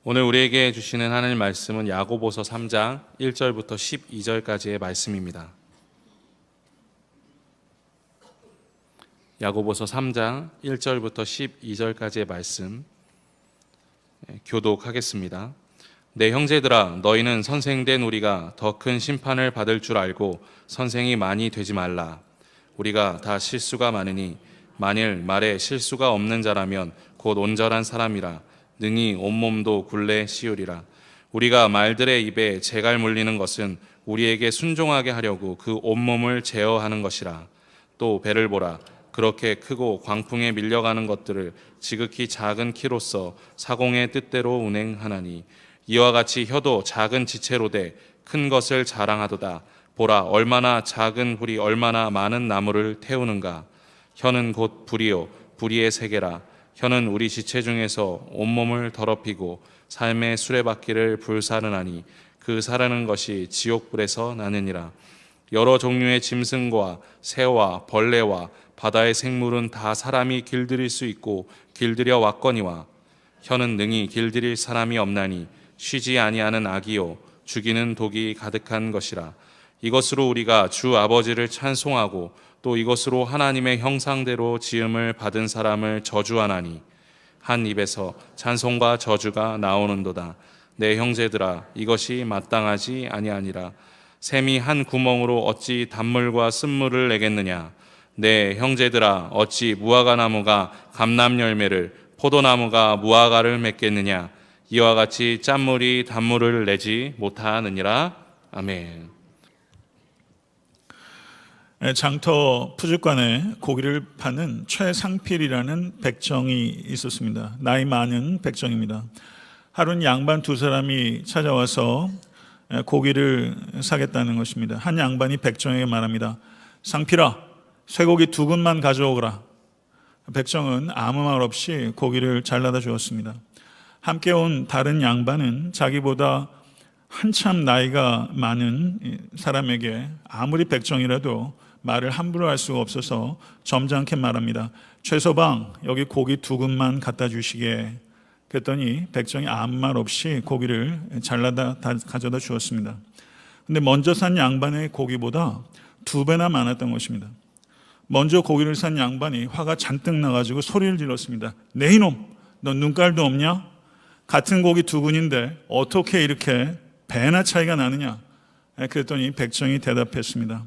오늘 우리에게 주시는 하나님 말씀은 야고보서 3장 1절부터 12절까지의 말씀입니다. 야고보서 3장 1절부터 12절까지의 말씀 교독하겠습니다. 내 형제들아, 너희는 선생된 우리가 더 큰 심판을 받을 줄 알고 선생이 많이 되지 말라. 우리가 다 실수가 많으니 만일 말에 실수가 없는 자라면 곧 온전한 사람이라 능히 온몸도 굴레 씌우리라. 우리가 말들의 입에 재갈 물리는 것은 우리에게 순종하게 하려고 그 온몸을 제어하는 것이라. 또 배를 보라. 그렇게 크고 광풍에 밀려가는 것들을 지극히 작은 키로서 사공의 뜻대로 운행하나니 이와 같이 혀도 작은 지체로 돼 큰 것을 자랑하도다. 보라, 얼마나 작은 불이 얼마나 많은 나무를 태우는가. 혀는 곧 불이요 불의의 세계라. 혀는 우리 지체 중에서 온몸을 더럽히고 삶의 수레바퀴를 불사르나니 그 사르는 것이 지옥불에서 나느니라. 여러 종류의 짐승과 새와 벌레와 바다의 생물은 다 사람이 길들일 수 있고 길들여 왔거니와 혀는 능히 길들일 사람이 없나니 쉬지 아니하는 악이요 죽이는 독이 가득한 것이라. 이것으로 우리가 주 아버지를 찬송하고 또 이것으로 하나님의 형상대로 지음을 받은 사람을 저주하나니 한 입에서 찬송과 저주가 나오는도다. 내 형제들아, 이것이 마땅하지 아니하니라. 샘이 한 구멍으로 어찌 단물과 쓴물을 내겠느냐. 내 형제들아, 어찌 무화과 나무가 감람 열매를 포도나무가 무화과를 맺겠느냐. 이와 같이 짠물이 단물을 내지 못하느니라. 아멘. 장터 푸주간에 고기를 파는 최상필이라는 백정이 있었습니다. 나이 많은 백정입니다. 하루는 양반 두 사람이 찾아와서 고기를 사겠다는 것입니다. 한 양반이 백정에게 말합니다. 상필아, 쇠고기 2근만 가져오거라. 백정은 아무 말 없이 고기를 잘라다 주었습니다. 함께 온 다른 양반은 자기보다 한참 나이가 많은 사람에게 아무리 백정이라도 말을 함부로 할 수가 없어서 점잖게 말합니다. 최서방, 여기 고기 2근만 갖다 주시게. 그랬더니 백정이 아무 말 없이 고기를 잘라다 가져다 주었습니다. 근데 먼저 산 양반의 고기보다 2배나 많았던 것입니다. 먼저 고기를 산 양반이 화가 잔뜩 나가지고 소리를 질렀습니다. 내 이놈, 너 눈깔도 없냐? 같은 고기 2근인데 어떻게 이렇게 배나 차이가 나느냐? 그랬더니 백정이 대답했습니다.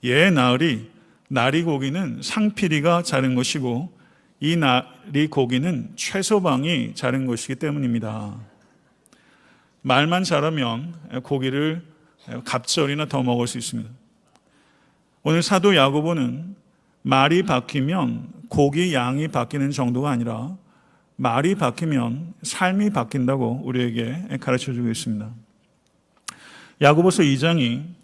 예, 나으리, 나리 고기는 상필이가 자른 것이고 이 나리 고기는 최소방이 자른 것이기 때문입니다. 말만 잘하면 고기를 갑절이나 더 먹을 수 있습니다. 오늘 사도 야고보는 말이 바뀌면 고기 양이 바뀌는 정도가 아니라 말이 바뀌면 삶이 바뀐다고 우리에게 가르쳐주고 있습니다. 야고보서 2장이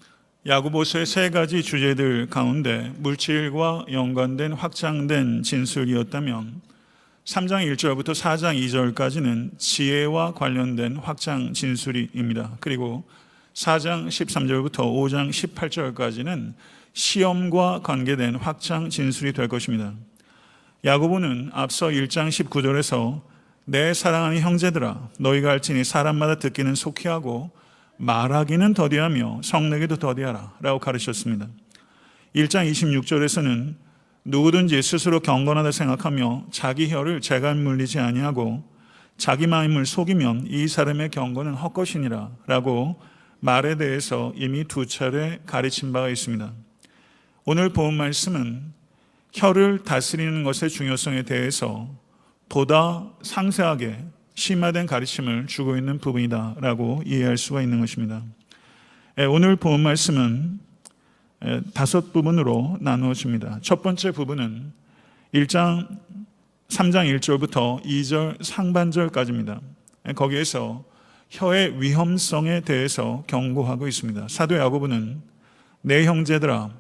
야고보서의 3가지 주제들 가운데 물질과 연관된 확장된 진술이었다면 3장 1절부터 4장 2절까지는 지혜와 관련된 확장 진술입니다. 그리고 4장 13절부터 5장 18절까지는 시험과 관계된 확장 진술이 될 것입니다. 야고보는 앞서 1장 19절에서 내 사랑하는 형제들아, 너희가 알지니 사람마다 듣기는 속히하고 말하기는 더디하며 성내기도 더디하라 라고 가르쳤습니다. 1장 26절에서는 누구든지 스스로 경건하다 생각하며 자기 혀를 재갈 물리지 아니하고 자기 마음을 속이면 이 사람의 경건은 헛것이니라 라고 말에 대해서 이미 2차례 가르친 바가 있습니다. 오늘 본 말씀은 혀를 다스리는 것의 중요성에 대해서 보다 상세하게 심화된 가르침을 주고 있는 부분이다 라고 이해할 수가 있는 것입니다. 오늘 본 말씀은 5부분으로 나누어집니다. 첫 번째 부분은 3장 1절부터 2절 상반절까지입니다. 거기에서 혀의 위험성에 대해서 경고하고 있습니다. 사도 야고보는 내 형제들아,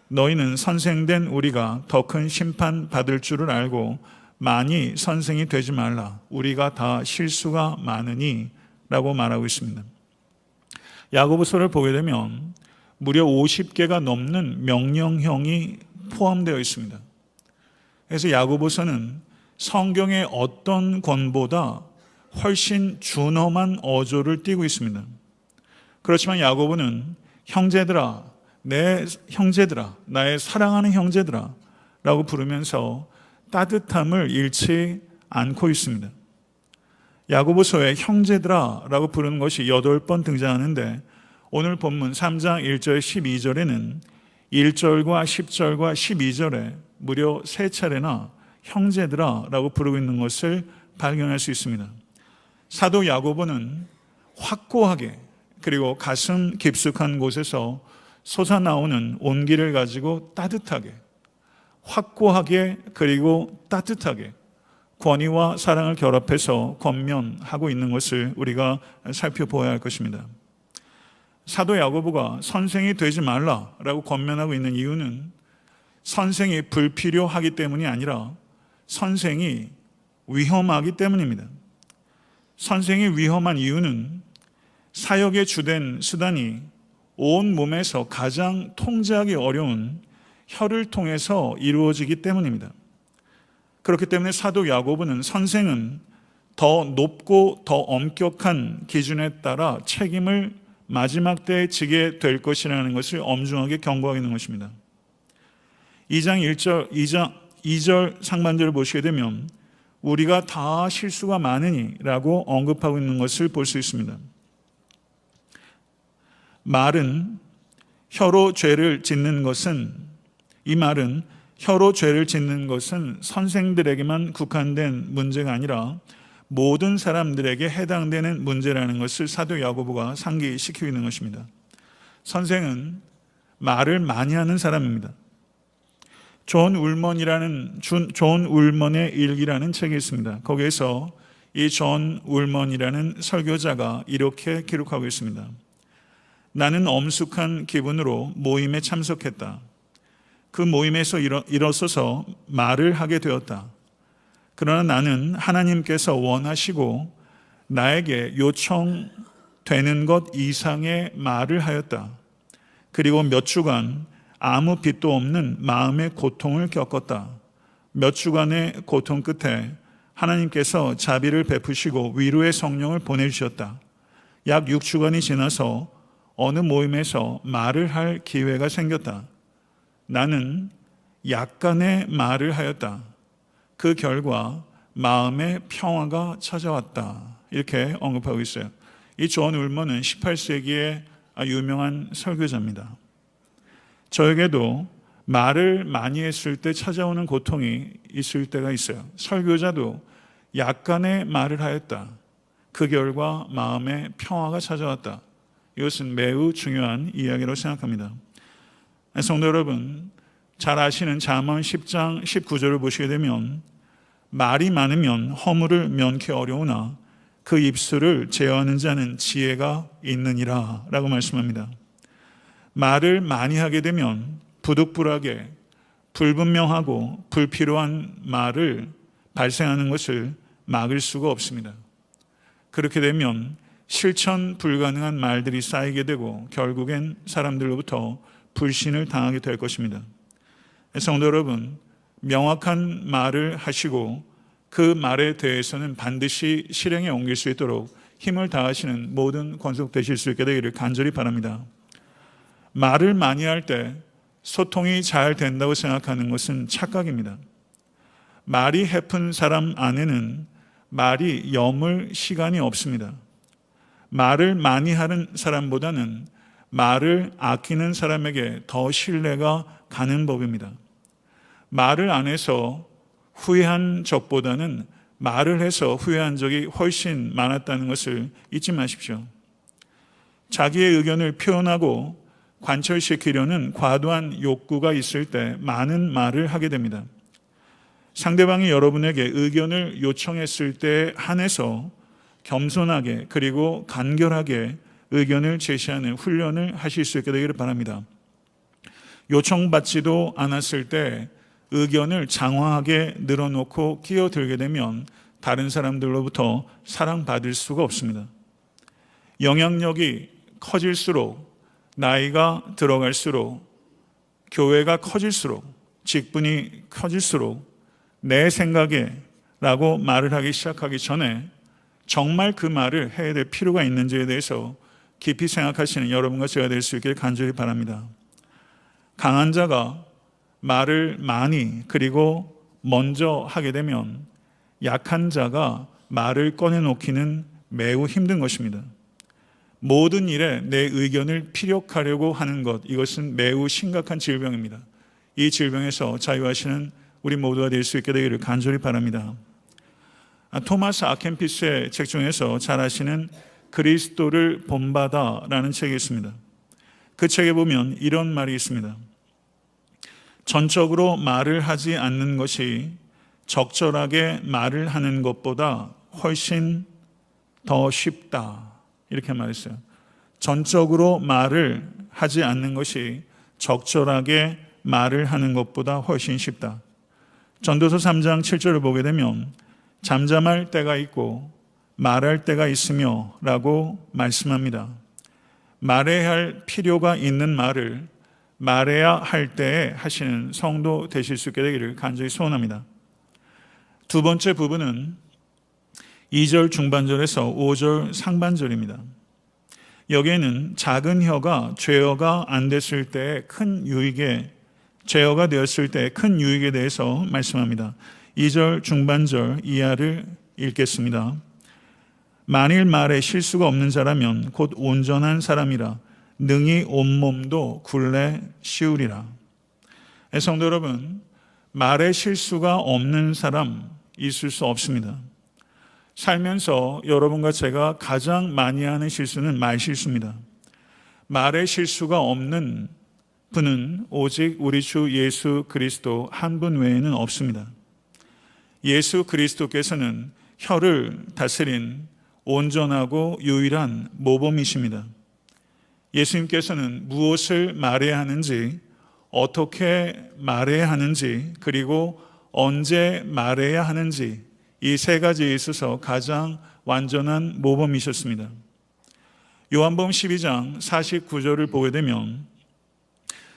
너희는 선생된 우리가 더 큰 심판 받을 줄을 알고 많이 선생이 되지 말라. 우리가 다 실수가 많으니 라고 말하고 있습니다. 야고보서를 보게 되면 무려 50개가 넘는 명령형이 포함되어 있습니다. 그래서 야고보서는 성경의 어떤 권보다 훨씬 준엄한 어조를 띠고 있습니다. 그렇지만 야고보는 형제들아, 내 형제들아, 나의 사랑하는 형제들아 라고 부르면서 따뜻함을 잃지 않고 있습니다. 야고보서에 형제들아 라고 부르는 것이 8번 등장하는데 오늘 본문 3장 1절 12절에는 1절과 10절과 12절에 무려 3차례나 형제들아 라고 부르고 있는 것을 발견할 수 있습니다. 사도 야고보는 확고하게 그리고 가슴 깊숙한 곳에서 솟아나오는 온기를 가지고 따뜻하게, 확고하게 그리고 따뜻하게 권위와 사랑을 결합해서 권면하고 있는 것을 우리가 살펴보아야 할 것입니다. 사도 야고보가 선생이 되지 말라라고 권면하고 있는 이유는 선생이 불필요하기 때문이 아니라 선생이 위험하기 때문입니다. 선생이 위험한 이유는 사역의 주된 수단이 온 몸에서 가장 통제하기 어려운 혀를 통해서 이루어지기 때문입니다. 그렇기 때문에 사도 야고보는 선생은 더 높고 더 엄격한 기준에 따라 책임을 마지막 때에 지게 될 것이라는 것을 엄중하게 경고하고 있는 것입니다. 2절 상반절을 보시게 되면 우리가 다 실수가 많으니 라고 언급하고 있는 것을 볼 수 있습니다. 말은 혀로 죄를 짓는 것은, 이 말은 혀로 죄를 짓는 것은 선생들에게만 국한된 문제가 아니라 모든 사람들에게 해당되는 문제라는 것을 사도 야고보가 상기시키고 있는 것입니다. 선생은 말을 많이 하는 사람입니다. 존 울먼의 일기라는 책이 있습니다. 거기에서 이 존 울먼이라는 설교자가 이렇게 기록하고 있습니다. 나는 엄숙한 기분으로 모임에 참석했다. 그 모임에서 일어서서 말을 하게 되었다. 그러나 나는 하나님께서 원하시고 나에게 요청되는 것 이상의 말을 하였다. 그리고 몇 주간 아무 빛도 없는 마음의 고통을 겪었다. 몇 주간의 고통 끝에 하나님께서 자비를 베푸시고 위로의 성령을 보내주셨다. 약 6주간이 지나서 어느 모임에서 말을 할 기회가 생겼다. 나는 약간의 말을 하였다. 그 결과 마음의 평화가 찾아왔다. 이렇게 언급하고 있어요. 이 존 울먼은 18세기의 유명한 설교자입니다. 저에게도 말을 많이 했을 때 찾아오는 고통이 있을 때가 있어요. 설교자도 약간의 말을 하였다. 그 결과 마음의 평화가 찾아왔다. 이것은 매우 중요한 이야기로 생각합니다. 성도 여러분, 잘 아시는 잠언 10장 19절을 보시게 되면 말이 많으면 허물을 면케 어려우나 그 입술을 제어하는 자는 지혜가 있느니라 라고 말씀합니다. 말을 많이 하게 되면 부득불하게 불분명하고 불필요한 말을 발생하는 것을 막을 수가 없습니다. 그렇게 되면 실천 불가능한 말들이 쌓이게 되고 결국엔 사람들로부터 불신을 당하게 될 것입니다. 성도 여러분, 명확한 말을 하시고 그 말에 대해서는 반드시 실행에 옮길 수 있도록 힘을 다하시는 모든 권속되실 수 있게 되기를 간절히 바랍니다. 말을 많이 할 때 소통이 잘 된다고 생각하는 것은 착각입니다. 말이 해픈 사람 안에는 말이 여물 시간이 없습니다. 말을 많이 하는 사람보다는 말을 아끼는 사람에게 더 신뢰가 가는 법입니다. 말을 안 해서 후회한 적보다는 말을 해서 후회한 적이 훨씬 많았다는 것을 잊지 마십시오. 자기의 의견을 표현하고 관철시키려는 과도한 욕구가 있을 때 많은 말을 하게 됩니다. 상대방이 여러분에게 의견을 요청했을 때 한해서 겸손하게 그리고 간결하게 의견을 제시하는 훈련을 하실 수 있게 되기를 바랍니다. 요청받지도 않았을 때 의견을 장황하게 늘어놓고 끼어들게 되면 다른 사람들로부터 사랑받을 수가 없습니다. 영향력이 커질수록, 나이가 들어갈수록, 교회가 커질수록, 직분이 커질수록 내 생각에 라고 말을 하기 시작하기 전에 정말 그 말을 해야 될 필요가 있는지에 대해서 깊이 생각하시는 여러분과 제가 될 수 있기를 간절히 바랍니다. 강한 자가 말을 많이 그리고 먼저 하게 되면 약한 자가 말을 꺼내놓기는 매우 힘든 것입니다. 모든 일에 내 의견을 피력하려고 하는 것, 이것은 매우 심각한 질병입니다. 이 질병에서 자유하시는 우리 모두가 될 수 있게 되기를 간절히 바랍니다. 토마스 아켄피스의 책 중에서 잘 아시는 그리스도를 본받아라는 책이 있습니다. 그 책에 보면 이런 말이 있습니다. 전적으로 말을 하지 않는 것이 적절하게 말을 하는 것보다 훨씬 더 쉽다. 이렇게 말했어요. 전적으로 말을 하지 않는 것이 적절하게 말을 하는 것보다 훨씬 쉽다. 전도서 3장 7절을 보게 되면 잠잠할 때가 있고 말할 때가 있으며 라고 말씀합니다. 말해야 할 필요가 있는 말을 말해야 할 때에 하시는 성도 되실 수 있게 되기를 간절히 소원합니다. 두 번째 부분은 2절 중반절에서 5절 상반절입니다. 여기에는 작은 혀가 죄어가 안 됐을 때 큰 유익에, 죄어가 되었을 때 큰 유익에 대해서 말씀합니다. 2절 중반절 이하를 읽겠습니다. 만일 말에 실수가 없는 자라면 곧 온전한 사람이라 능히 온몸도 굴레 씌우리라. 성도 여러분, 말에 실수가 없는 사람 있을 수 없습니다. 살면서 여러분과 제가 가장 많이 하는 실수는 말 실수입니다. 말에 실수가 없는 분은 오직 우리 주 예수 그리스도 한 분 외에는 없습니다. 예수 그리스도께서는 혀를 다스린 온전하고 유일한 모범이십니다. 예수님께서는 무엇을 말해야 하는지, 어떻게 말해야 하는지, 그리고 언제 말해야 하는지 이 세 가지에 있어서 가장 완전한 모범이셨습니다. 요한복음 12장 49절을 보게 되면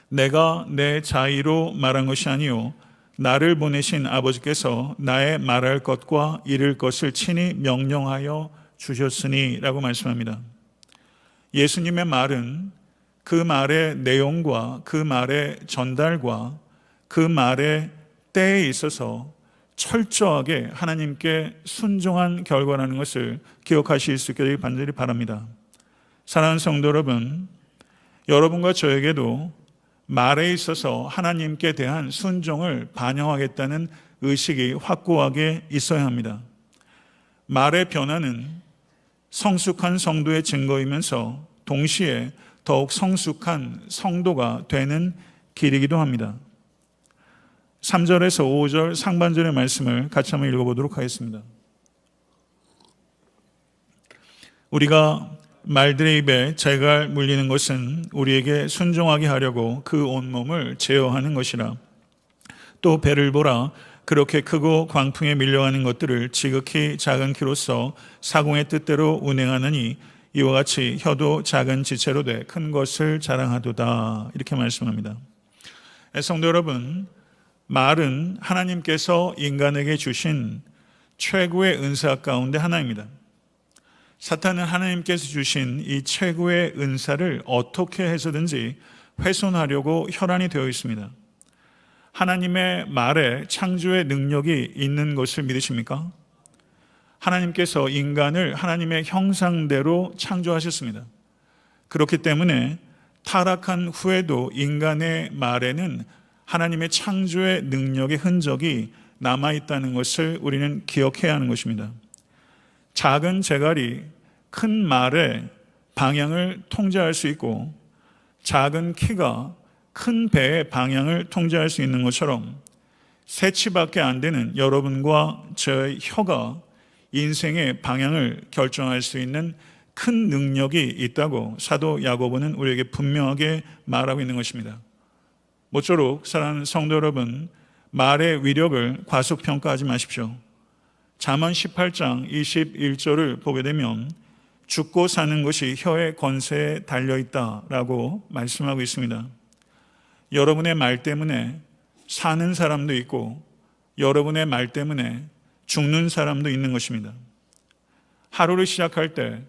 내가 내 자의로 말한 것이 아니요 나를 보내신 아버지께서 나의 말할 것과 이를 것을 친히 명령하여 주셨으니 라고 말씀합니다. 예수님의 말은 그 말의 내용과 그 말의 전달과 그 말의 때에 있어서 철저하게 하나님께 순종한 결과라는 것을 기억하실 수 있게 되길 간절히 바랍니다. 사랑하는 성도 여러분, 여러분과 저에게도 말에 있어서 하나님께 대한 순종을 반영하겠다는 의식이 확고하게 있어야 합니다. 말의 변화는 성숙한 성도의 증거이면서 동시에 더욱 성숙한 성도가 되는 길이기도 합니다. 3절에서 5절 상반절의 말씀을 같이 한번 읽어보도록 하겠습니다. 우리가 말들의 입에 재갈 물리는 것은 우리에게 순종하게 하려고 그 온몸을 제어하는 것이라. 또 배를 보라. 그렇게 크고 광풍에 밀려가는 것들을 지극히 작은 키로서 사공의 뜻대로 운행하느니 이와 같이 혀도 작은 지체로 돼 큰 것을 자랑하도다. 이렇게 말씀합니다. 성도 여러분, 말은 하나님께서 인간에게 주신 최고의 은사 가운데 하나입니다. 사탄은 하나님께서 주신 이 최고의 은사를 어떻게 해서든지 훼손하려고 혈안이 되어 있습니다. 하나님의 말에 창조의 능력이 있는 것을 믿으십니까? 하나님께서 인간을 하나님의 형상대로 창조하셨습니다. 그렇기 때문에 타락한 후에도 인간의 말에는 하나님의 창조의 능력의 흔적이 남아있다는 것을 우리는 기억해야 하는 것입니다. 작은 재갈이 큰 말의 방향을 통제할 수 있고 작은 키가 큰 배의 방향을 통제할 수 있는 것처럼 새치밖에 안 되는 여러분과 저의 혀가 인생의 방향을 결정할 수 있는 큰 능력이 있다고 사도 야고보는 우리에게 분명하게 말하고 있는 것입니다. 모쪼록 사랑하는 성도 여러분, 말의 위력을 과소평가하지 마십시오. 잠언 18장 21절을 보게 되면 죽고 사는 것이 혀의 권세에 달려있다라고 말씀하고 있습니다. 여러분의 말 때문에 사는 사람도 있고 여러분의 말 때문에 죽는 사람도 있는 것입니다. 하루를 시작할 때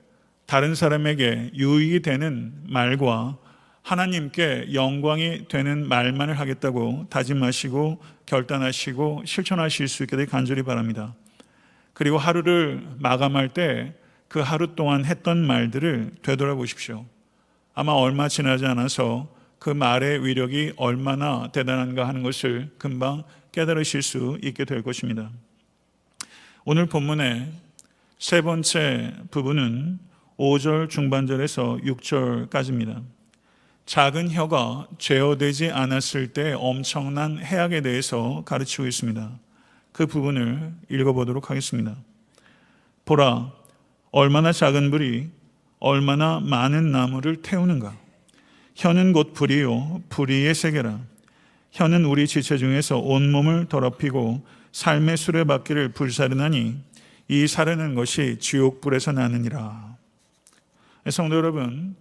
다른 사람에게 유익이 되는 말과 하나님께 영광이 되는 말만을 하겠다고 다짐하시고 결단하시고 실천하실 수 있게 되길 간절히 바랍니다. 그리고 하루를 마감할 때 그 하루 동안 했던 말들을 되돌아보십시오. 아마 얼마 지나지 않아서 그 말의 위력이 얼마나 대단한가 하는 것을 금방 깨달으실 수 있게 될 것입니다. 오늘 본문의 세 번째 부분은 5절 중반절에서 6절까지입니다. 작은 혀가 제어되지 않았을 때 엄청난 해악에 대해서 가르치고 있습니다. 그 부분을 읽어보도록 하겠습니다. 보라, 얼마나 작은 불이 얼마나 많은 나무를 태우는가. 혀는 곧 불이요 불의의 세계라. 혀는 우리 지체 중에서 온몸을 더럽히고 삶의 수레바퀴를 불사르나니 이 사르는 것이 지옥불에서 나느니라. 성도 여러분,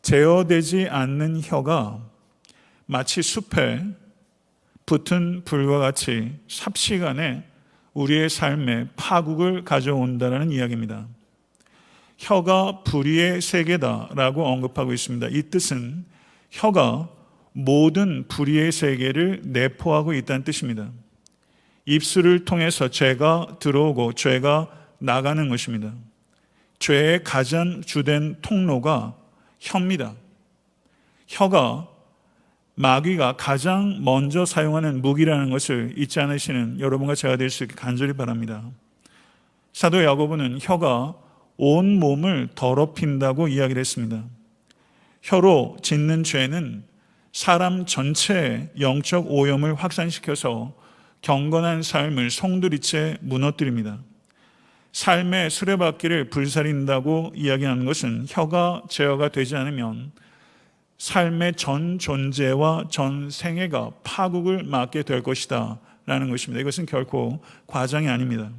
제어되지 않는 혀가 마치 숲에 붙은 불과 같이 삽시간에 우리의 삶에 파국을 가져온다는 이야기입니다. 혀가 불의의 세계다라고 언급하고 있습니다. 이 뜻은 혀가 모든 불의의 세계를 내포하고 있다는 뜻입니다. 입술을 통해서 죄가 들어오고 죄가 나가는 것입니다. 죄의 가장 주된 통로가 혀입니다. 혀가 마귀가 가장 먼저 사용하는 무기라는 것을 잊지 않으시는 여러분과 제가 될 수 있게 간절히 바랍니다. 사도 야고보는 혀가 온 몸을 더럽힌다고 이야기를 했습니다. 혀로 짓는 죄는 사람 전체의 영적 오염을 확산시켜서 경건한 삶을 송두리째 무너뜨립니다. 삶의 수레바퀴를 불살린다고 이야기하는 것은 혀가 제어가 되지 않으면 삶의 전 존재와 전 생애가 파국을 맞게 될 것이다 라는 것입니다. 이것은 결코 과장이 아닙니다.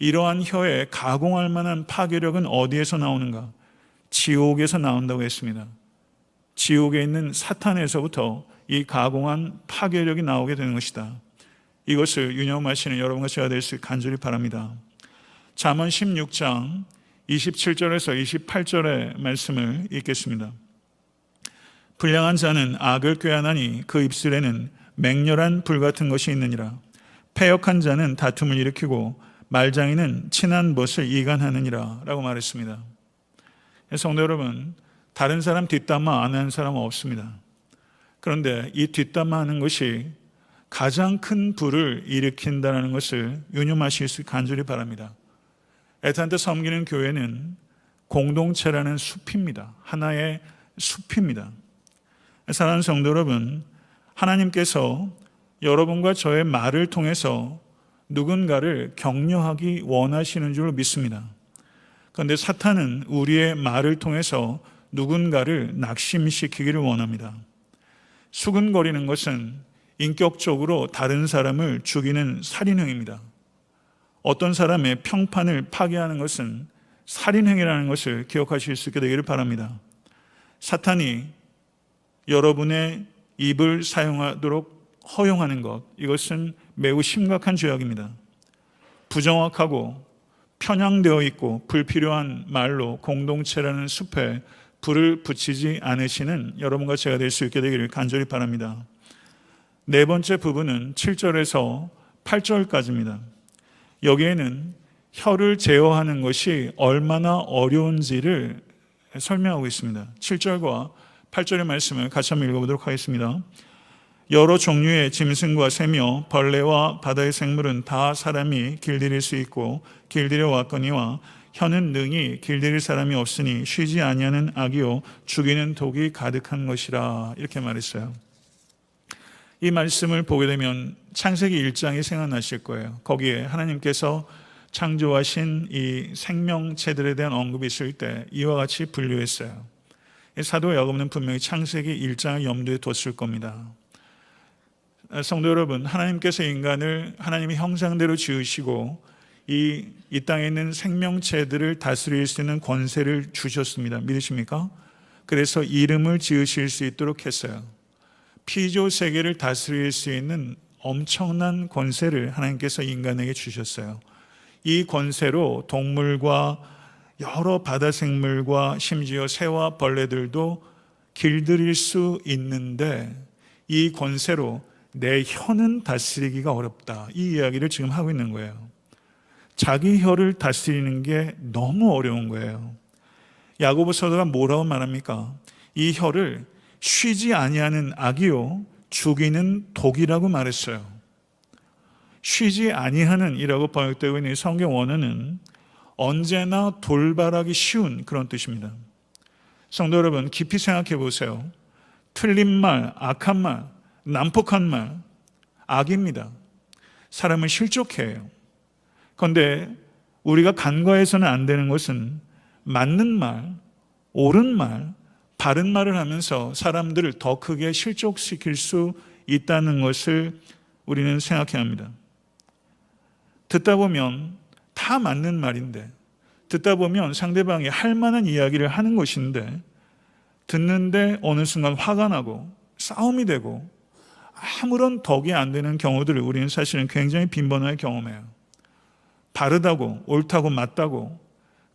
이러한 혀에 가공할 만한 파괴력은 어디에서 나오는가? 지옥에서 나온다고 했습니다. 지옥에 있는 사탄에서부터 이 가공한 파괴력이 나오게 되는 것이다. 이것을 유념하시는 여러분과 제가 될 수 있게 간절히 바랍니다. 잠언 16장 27절에서 28절의 말씀을 읽겠습니다. 불량한 자는 악을 꾀하나니 그 입술에는 맹렬한 불 같은 것이 있느니라. 패역한 자는 다툼을 일으키고 말장이는 친한 벗을 이간하느니라 라고 말했습니다. 성도 여러분, 다른 사람 뒷담화 안 하는 사람은 없습니다. 그런데 이 뒷담화하는 것이 가장 큰 불을 일으킨다는 것을 유념하실 수 간절히 바랍니다. 애타한테 섬기는 교회는 공동체라는 숲입니다. 하나의 숲입니다. 사랑하는 성도 여러분, 하나님께서 여러분과 저의 말을 통해서 누군가를 격려하기 원하시는 줄 믿습니다. 그런데 사탄은 우리의 말을 통해서 누군가를 낙심시키기를 원합니다. 수근거리는 것은 인격적으로 다른 사람을 죽이는 살인행위입니다. 어떤 사람의 평판을 파괴하는 것은 살인행위라는 것을 기억하실 수 있게 되기를 바랍니다. 사탄이 여러분의 입을 사용하도록 허용하는 것, 이것은 매우 심각한 죄악입니다. 부정확하고 편향되어 있고 불필요한 말로 공동체라는 숲에 불을 붙이지 않으시는 여러분과 제가 될 수 있게 되기를 간절히 바랍니다. 네 번째 부분은 7절에서 8절까지입니다. 여기에는 혀를 제어하는 것이 얼마나 어려운지를 설명하고 있습니다. 7절과 8절의 말씀을 같이 한번 읽어보도록 하겠습니다. 여러 종류의 짐승과 새며 벌레와 바다의 생물은 다 사람이 길들일 수 있고 길들여 왔거니와 혀는 능히 길들일 사람이 없으니 쉬지 아니하는 악이요 죽이는 독이 가득한 것이라 이렇게 말했어요. 이 말씀을 보게 되면 창세기 1장이 생각나실 거예요. 거기에 하나님께서 창조하신 이 생명체들에 대한 언급이 있을 때 이와 같이 분류했어요. 사도 야고보는 분명히 창세기 1장을 염두에 뒀을 겁니다. 성도 여러분, 하나님께서 인간을 하나님의 형상대로 지으시고 이 땅에 있는 생명체들을 다스릴 수 있는 권세를 주셨습니다. 믿으십니까? 그래서 이름을 지으실 수 있도록 했어요. 피조 세계를 다스릴 수 있는 엄청난 권세를 하나님께서 인간에게 주셨어요. 이 권세로 동물과 여러 바다 생물과 심지어 새와 벌레들도 길들일 수 있는데 이 권세로 내 혀는 다스리기가 어렵다. 이 이야기를 지금 하고 있는 거예요. 자기 혀를 다스리는 게 너무 어려운 거예요. 야고보 사도가 뭐라고 말합니까? 이 혀를 쉬지 아니하는 악이요 죽이는 독이라고 말했어요. 쉬지 아니하는 이라고 번역되고 있는 성경 원어는 언제나 돌발하기 쉬운 그런 뜻입니다. 성도 여러분, 깊이 생각해 보세요. 틀린 말, 악한 말, 난폭한 말, 악입니다. 사람을 실족해 해요. 그런데 우리가 간과해서는 안 되는 것은 맞는 말, 옳은 말, 바른 말을 하면서 사람들을 더 크게 실족시킬 수 있다는 것을 우리는 생각해야 합니다. 듣다 보면 다 맞는 말인데, 듣다 보면 상대방이 할 만한 이야기를 하는 것인데, 듣는데 어느 순간 화가 나고 싸움이 되고 아무런 덕이 안 되는 경우들을 우리는 사실은 굉장히 빈번하게 경험해요. 바르다고 옳다고 맞다고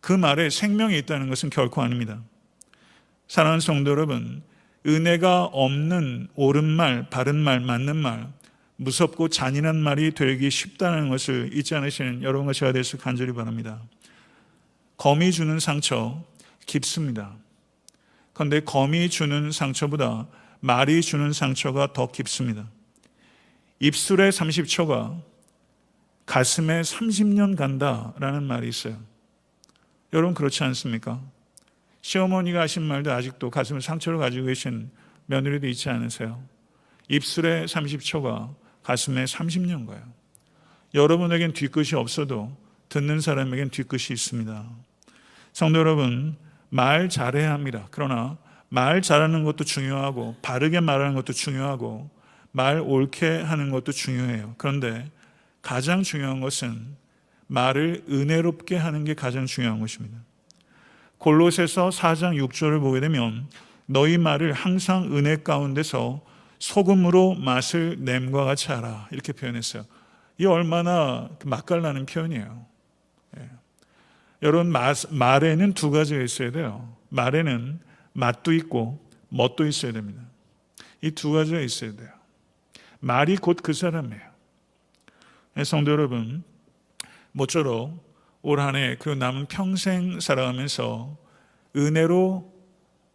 그 말에 생명이 있다는 것은 결코 아닙니다. 사랑하는 성도 여러분, 은혜가 없는 옳은 말, 바른 말, 맞는 말, 무섭고 잔인한 말이 되기 쉽다는 것을 잊지 않으시는 여러분과 제가 될 수 간절히 바랍니다. 검이 주는 상처 깊습니다. 그런데 검이 주는 상처보다 말이 주는 상처가 더 깊습니다. 입술에 30초가 가슴에 30년 간다라는 말이 있어요. 여러분 그렇지 않습니까? 시어머니가 하신 말도 아직도 가슴에 상처를 가지고 계신 며느리도 있지 않으세요? 입술에 30초가 가슴에 30년 가요. 여러분에겐 뒤끝이 없어도 듣는 사람에겐 뒤끝이 있습니다. 성도 여러분, 말 잘해야 합니다. 그러나 말 잘하는 것도 중요하고 바르게 말하는 것도 중요하고 말 옳게 하는 것도 중요해요. 그런데 가장 중요한 것은 말을 은혜롭게 하는 게 가장 중요한 것입니다. 골로새서 4장 6절을 보게 되면 너희 말을 항상 은혜 가운데서 소금으로 맛을 냄과 같이 하라 이렇게 표현했어요. 이 얼마나 맛깔나는 표현이에요. 여러분 말에는 두 가지가 있어야 돼요. 말에는 맛도 있고 멋도 있어야 됩니다. 이 두 가지가 있어야 돼요. 말이 곧 그 사람이에요. 성도 여러분, 모쪼록 올 한 해 그리고 남은 평생 살아가면서 은혜로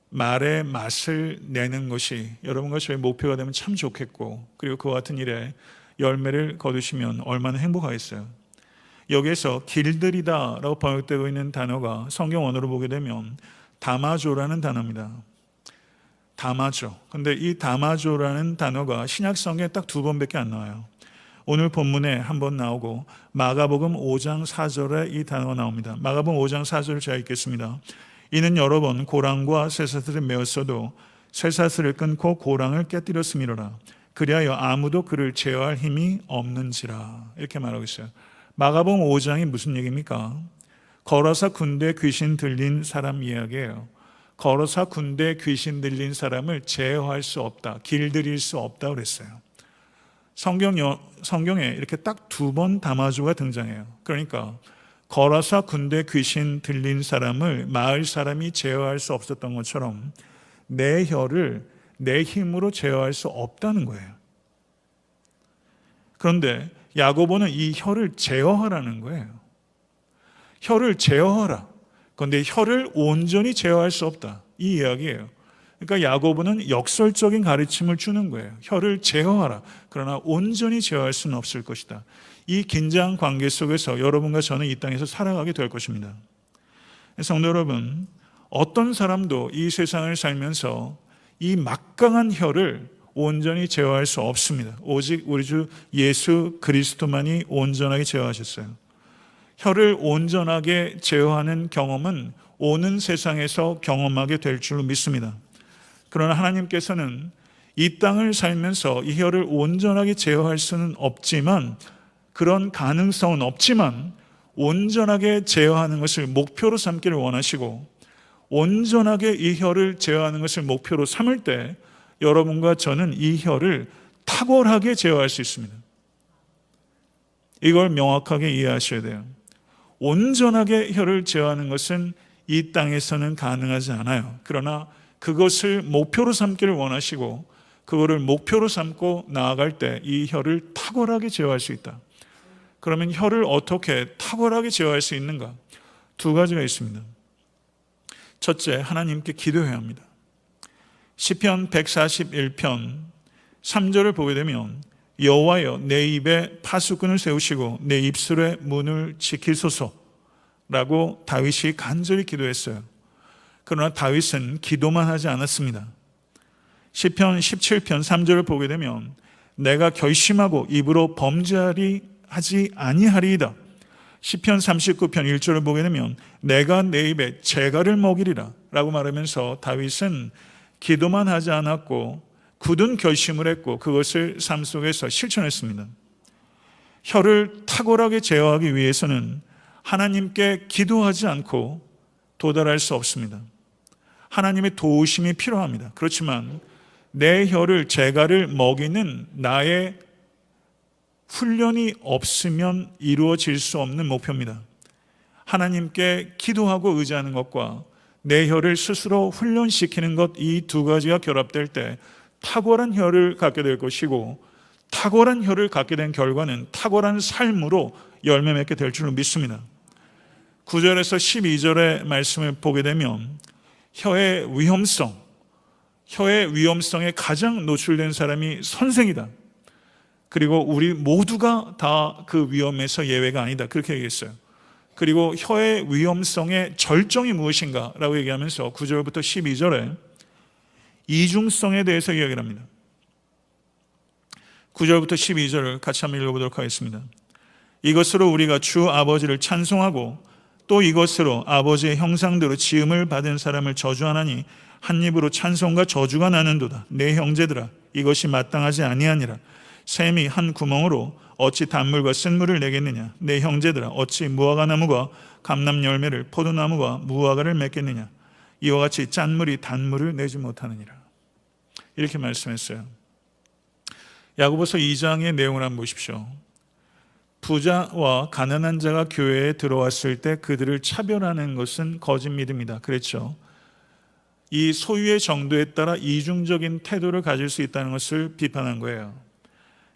말의 맛을 내는 것이 여러분과 저의 목표가 되면 참 좋겠고, 그리고 그와 같은 일에 열매를 거두시면 얼마나 행복하겠어요. 여기에서 길들이다라고 번역되고 있는 단어가 성경 언어로 보게 되면 담아줘라는 단어입니다. 담아줘. 근데 이 담아줘라는 단어가 신약 성경에 딱 2번밖에 안 나와요. 오늘 본문에 한 번 나오고 마가복음 5장 4절에 이 단어가 나옵니다. 마가복음 5장 4절을 제가 읽겠습니다. 이는 여러 번 고랑과 쇠사슬을 메었어도 쇠사슬을 끊고 고랑을 깨뜨렸음이로라. 그리하여 아무도 그를 제어할 힘이 없는지라. 이렇게 말하고 있어요. 마가복음 5장이 무슨 얘기입니까? 걸어서 군대 귀신 들린 사람 이야기예요. 걸어서 군대 귀신 들린 사람을 제어할 수 없다, 길들일 수 없다 그랬어요. 성경에 이렇게 딱 2번 담아주가 등장해요. 그러니까 걸어서 군대 귀신 들린 사람을 마을 사람이 제어할 수 없었던 것처럼 내 혀를 내 힘으로 제어할 수 없다는 거예요. 그런데 야고보는 이 혀를 제어하라는 거예요. 혀를 제어하라. 그런데 혀를 온전히 제어할 수 없다. 이 이야기예요. 그러니까 야고보는 역설적인 가르침을 주는 거예요. 혀를 제어하라. 그러나 온전히 제어할 수는 없을 것이다. 이 긴장 관계 속에서 여러분과 저는 이 땅에서 살아가게 될 것입니다. 성도 여러분, 어떤 사람도 이 세상을 살면서 이 막강한 혀를 온전히 제어할 수 없습니다. 오직 우리 주 예수 그리스도만이 온전하게 제어하셨어요. 혀를 온전하게 제어하는 경험은 오는 세상에서 경험하게 될 줄로 믿습니다. 그러나 하나님께서는 이 땅을 살면서 이 혀를 온전하게 제어할 수는 없지만, 그런 가능성은 없지만 온전하게 제어하는 것을 목표로 삼기를 원하시고, 온전하게 이 혀를 제어하는 것을 목표로 삼을 때 여러분과 저는 이 혀를 탁월하게 제어할 수 있습니다. 이걸 명확하게 이해하셔야 돼요. 온전하게 혀를 제어하는 것은 이 땅에서는 가능하지 않아요. 그러나 그것을 목표로 삼기를 원하시고 그거를 목표로 삼고 나아갈 때 이 혀를 탁월하게 제어할 수 있다. 그러면 혀를 어떻게 탁월하게 제어할 수 있는가? 두 가지가 있습니다. 첫째, 하나님께 기도해야 합니다. 시편 141편 3절을 보게 되면 여호와여 내 입에 파수꾼을 세우시고 내 입술의 문을 지키소서라고 다윗이 간절히 기도했어요. 그러나 다윗은 기도만 하지 않았습니다. 시편 17편 3절을 보게 되면 내가 결심하고 입으로 범죄하지 아니하리이다. 시편 39편 1절을 보게 되면 내가 내 입에 재갈을 먹이리라 라고 말하면서 다윗은 기도만 하지 않았고 굳은 결심을 했고 그것을 삶 속에서 실천했습니다. 혀를 탁월하게 제어하기 위해서는 하나님께 기도하지 않고 도달할 수 없습니다. 하나님의 도우심이 필요합니다. 그렇지만 내 혀를 재갈을 먹이는 나의 훈련이 없으면 이루어질 수 없는 목표입니다. 하나님께 기도하고 의지하는 것과 내 혀를 스스로 훈련시키는 것, 이 두 가지가 결합될 때 탁월한 혀를 갖게 될 것이고 탁월한 혀를 갖게 된 결과는 탁월한 삶으로 열매 맺게 될 줄로 믿습니다. 9절에서 12절의 말씀을 보게 되면 혀의 위험성에 가장 노출된 사람이 선생이다. 그리고 우리 모두가 다 그 위험에서 예외가 아니다. 그렇게 얘기했어요. 그리고 혀의 위험성의 절정이 무엇인가 라고 얘기하면서 9절부터 12절에 이중성에 대해서 이야기를 합니다. 9절부터 12절을 같이 한번 읽어보도록 하겠습니다. 이것으로 우리가 주 아버지를 찬송하고 또 이것으로 아버지의 형상대로 지음을 받은 사람을 저주하나니 한 입으로 찬송과 저주가 나는도다. 내 형제들아 이것이 마땅하지 아니하니라. 샘이 한 구멍으로 어찌 단물과 쓴물을 내겠느냐. 내 형제들아 어찌 무화과 나무가 감람 열매를 포도나무가 무화과를 맺겠느냐. 이와 같이 짠물이 단물을 내지 못하느니라. 이렇게 말씀했어요. 야고보서 2장의 내용을 한번 보십시오. 부자와 가난한 자가 교회에 들어왔을 때 그들을 차별하는 것은 거짓 믿음이다. 그랬죠. 이 소유의 정도에 따라 이중적인 태도를 가질 수 있다는 것을 비판한 거예요.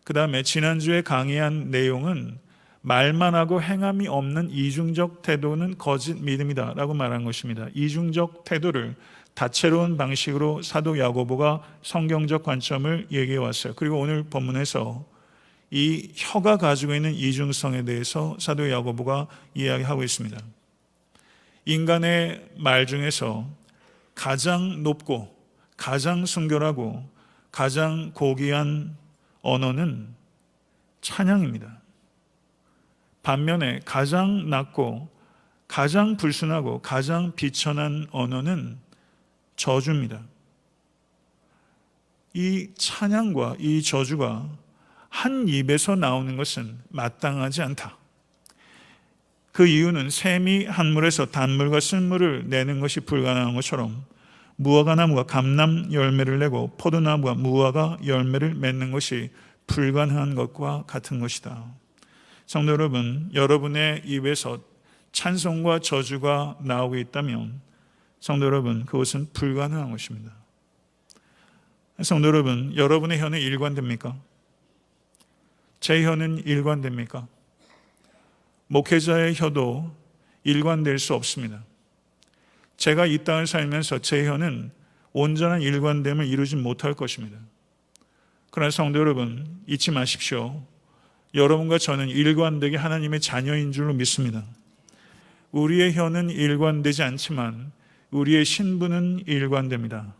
그 다음에 지난주에 강의한 내용은 말만 하고 행함이 없는 이중적 태도는 거짓 믿음이다 라고 말한 것입니다. 이중적 태도를 다채로운 방식으로 사도 야고보가 성경적 관점을 얘기해 왔어요. 그리고 오늘 본문에서 이 혀가 가지고 있는 이중성에 대해서 사도 야고보가 이야기하고 있습니다. 인간의 말 중에서 가장 높고 가장 순결하고 가장 고귀한 언어는 찬양입니다. 반면에 가장 낮고 가장 불순하고 가장 비천한 언어는 저주입니다. 이 찬양과 이 저주가 한 입에서 나오는 것은 마땅하지 않다. 그 이유는 샘이 한 물에서 단물과 쓴물을 내는 것이 불가능한 것처럼 무화과 나무가 감람 열매를 내고 포도나무가 무화과 열매를 맺는 것이 불가능한 것과 같은 것이다. 성도 여러분, 여러분의 입에서 찬송과 저주가 나오고 있다면 성도 여러분, 그것은 불가능한 것입니다. 성도 여러분, 여러분의 혀는 일관됩니까? 제 혀는 일관됩니까? 목회자의 혀도 일관될 수 없습니다. 제가 이 땅을 살면서 제 혀는 온전한 일관됨을 이루지 못할 것입니다. 그러나 성도 여러분, 잊지 마십시오. 여러분과 저는 일관되게 하나님의 자녀인 줄로 믿습니다. 우리의 혀는 일관되지 않지만 우리의 신분은 일관됩니다.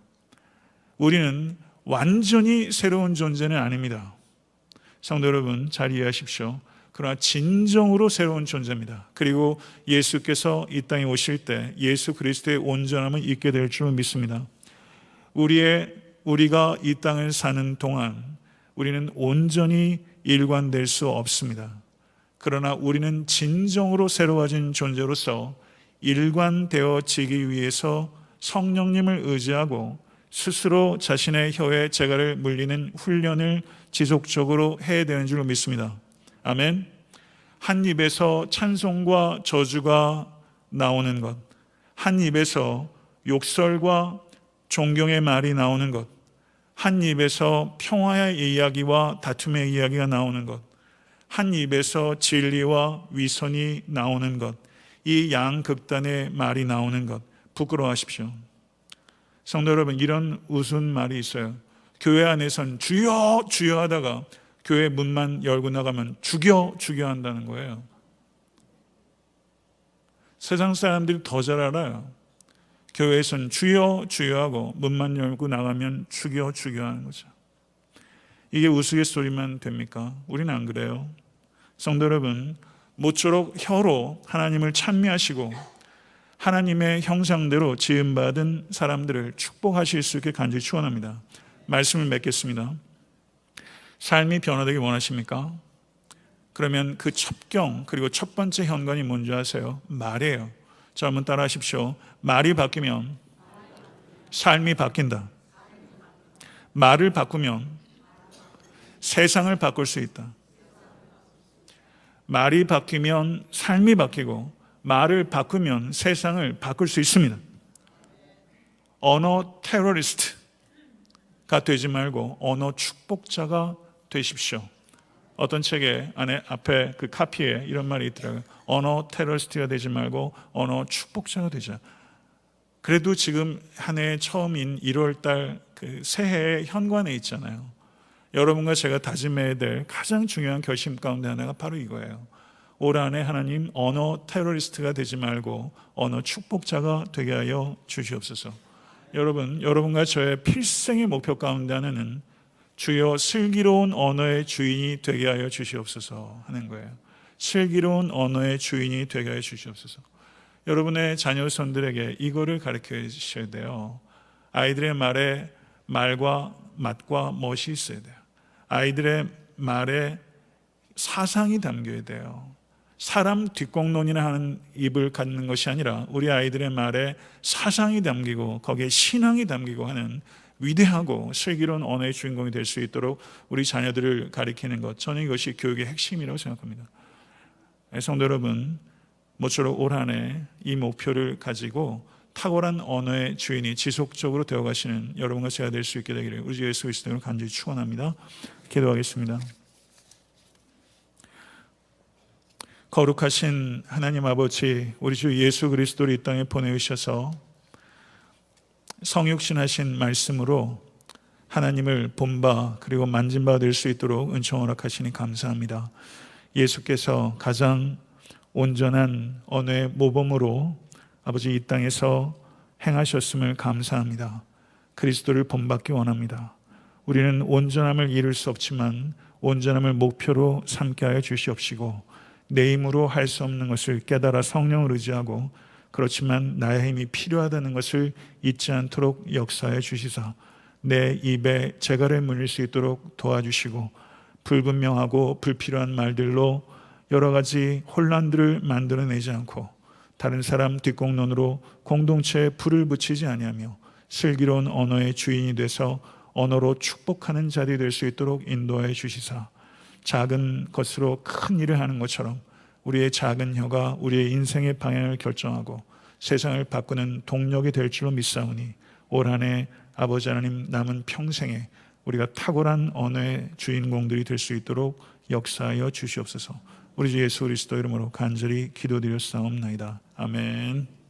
우리는 완전히 새로운 존재는 아닙니다. 성도 여러분, 잘 이해하십시오. 그러나 진정으로 새로운 존재입니다. 그리고 예수께서 이 땅에 오실 때 예수 그리스도의 온전함을 잊게 될 줄 믿습니다. 우리가 이 땅을 사는 동안 우리는 온전히 일관될 수 없습니다. 그러나 우리는 진정으로 새로워진 존재로서 일관되어지기 위해서 성령님을 의지하고 스스로 자신의 혀에 재갈을 물리는 훈련을 지속적으로 해야 되는 줄로 믿습니다. 아멘. 한 입에서 찬송과 저주가 나오는 것, 한 입에서 욕설과 존경의 말이 나오는 것, 한 입에서 평화의 이야기와 다툼의 이야기가 나오는 것, 한 입에서 진리와 위선이 나오는 것, 이 양극단의 말이 나오는 것, 부끄러워하십시오. 성도 여러분, 이런 우스운 말이 있어요. 교회 안에선 주여 주여 하다가 교회 문만 열고 나가면 죽여 죽여 한다는 거예요. 세상 사람들이 더 잘 알아요. 교회에선 주여 주여 하고 문만 열고 나가면 죽여 죽여 하는 거죠. 이게 우스갯소리만 됩니까? 우리는 안 그래요. 성도 여러분, 모쪼록 혀로 하나님을 찬미하시고 하나님의 형상대로 지음받은 사람들을 축복하실 수 있게 간절히 축원합니다. 말씀을 맺겠습니다. 삶이 변화되기 원하십니까? 그러면 그 첩경, 그리고 첫 번째 현관이 뭔지 아세요? 말이에요. 자, 한번 따라 하십시오. 말이 바뀌면 삶이 바뀐다. 말을 바꾸면 세상을 바꿀 수 있다. 말이 바뀌면 삶이 바뀌고 말을 바꾸면 세상을 바꿀 수 있습니다. 언어 테러리스트가 되지 말고 언어 축복자가 되십시오. 어떤 책에 앞에 그 카피에 이런 말이 있더라고요. 언어 테러리스트가 되지 말고 언어 축복자가 되자. 그래도 지금 한 해 처음인 1월달 그 새해의 현관에 있잖아요. 여러분과 제가 다짐해야 될 가장 중요한 결심 가운데 하나가 바로 이거예요. 올 한해 하나님 언어 테러리스트가 되지 말고 언어 축복자가 되게 하여 주시옵소서. 여러분과 저의 필생의 목표 가운데 하나는 주여 슬기로운 언어의 주인이 되게 하여 주시옵소서 하는 거예요. 슬기로운 언어의 주인이 되게 하여 주시옵소서. 여러분의 자녀손들에게 이거를 가르쳐 주셔야 돼요. 아이들의 말에 말과 맛과 멋이 있어야 돼요. 아이들의 말에 사상이 담겨야 돼요. 사람 뒷공론이나 하는 입을 갖는 것이 아니라 우리 아이들의 말에 사상이 담기고 거기에 신앙이 담기고 하는 위대하고 슬기로운 언어의 주인공이 될 수 있도록 우리 자녀들을 가리키는 것, 저는 이것이 교육의 핵심이라고 생각합니다. 성도 여러분, 모쪼록 올 한 해 이 목표를 가지고 탁월한 언어의 주인이 지속적으로 되어가시는 여러분과 제가 될 수 있게 되기를 우리 주 예수 그리스도로 간절히 축원합니다. 기도하겠습니다. 거룩하신 하나님 아버지, 우리 주 예수 그리스도를 이 땅에 보내주셔서 성육신하신 말씀으로 하나님을 본바 그리고 만진 바 될 수 있도록 은총 허락하시니 감사합니다. 예수께서 가장 온전한 언어의 모범으로 아버지 이 땅에서 행하셨음을 감사합니다. 그리스도를 본받기 원합니다. 우리는 온전함을 이룰 수 없지만 온전함을 목표로 삼게 하여 주시옵시고 내 힘으로 할 수 없는 것을 깨달아 성령을 의지하고 그렇지만 나의 힘이 필요하다는 것을 잊지 않도록 역사해 주시사 내 입에 재갈을 물릴 수 있도록 도와주시고 불분명하고 불필요한 말들로 여러 가지 혼란들을 만들어내지 않고 다른 사람 뒷공론으로 공동체에 불을 붙이지 아니하며 슬기로운 언어의 주인이 돼서 언어로 축복하는 자들이 될 수 있도록 인도해 주시사 작은 것으로 큰 일을 하는 것처럼 우리의 작은 혀가 우리의 인생의 방향을 결정하고 세상을 바꾸는 동력이 될 줄로 믿사오니 올 한 해 아버지 하나님 남은 평생에 우리가 탁월한 언어의 주인공들이 될 수 있도록 역사하여 주시옵소서. 우리 주 예수 그리스도 이름으로 간절히 기도드렸사옵나이다. 아멘.